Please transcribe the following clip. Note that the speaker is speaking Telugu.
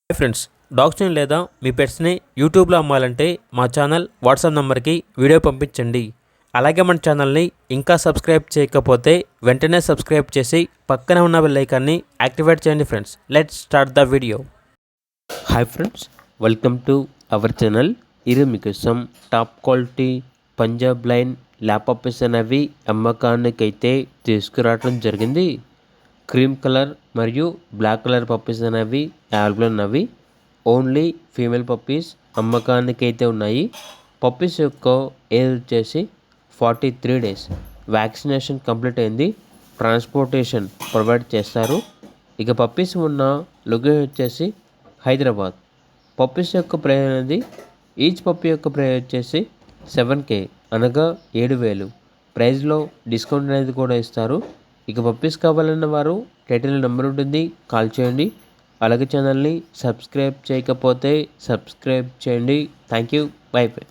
హాయ్ ఫ్రెండ్స్, డాగ్స్ని లేదా మీ పెట్స్ని యూట్యూబ్లో అమ్మాలంటే మా ఛానల్ వాట్సాప్ నెంబర్కి వీడియో పంపించండి. అలాగే మన ఛానల్ని ఇంకా సబ్స్క్రైబ్ చేయకపోతే వెంటనే సబ్స్క్రైబ్ చేసి పక్కనే ఉన్న బెల్ ఐకాన్ని యాక్టివేట్ చేయండి. Friends, let's start the video. Hi friends, welcome to our channel. ఇది మీకోసం top quality Punjab line lap puppies అనేవి అమ్మకానికైతే తీసుకురావడం జరిగింది. క్రీమ్ కలర్ మరియు బ్లాక్ కలర్ పప్పీస్ అనేవి అవైలబుల్ ఉన్నవి. ఓన్లీ ఫీమేల్ పప్పీస్ అమ్మకానికి అయితే ఉన్నాయి. పప్పీస్ యొక్క ఏజ్ వచ్చేసి 43 days. వ్యాక్సినేషన్ కంప్లీట్ అయింది. ట్రాన్స్పోర్టేషన్ ప్రొవైడ్ చేస్తారు. ఇక పప్పీస్ ఉన్న లొకేషన్ వచ్చేసి హైదరాబాద్. పప్పీస్ యొక్క ప్రైస్ అనేది ఈచ్ పప్పీ యొక్క ప్రైస్ వచ్చేసి 7K అనగా 7,000. ప్రైస్లో డిస్కౌంట్ అనేది కూడా ఇస్తారు. ఇక పప్పీస్ కావాలన్న వారు టైటిల్ నెంబర్ ఉంటుంది, కాల్ చేయండి. అలాగే ఛానల్ని సబ్స్క్రైబ్ చేయకపోతే సబ్స్క్రైబ్ చేయండి. Thank you, by by.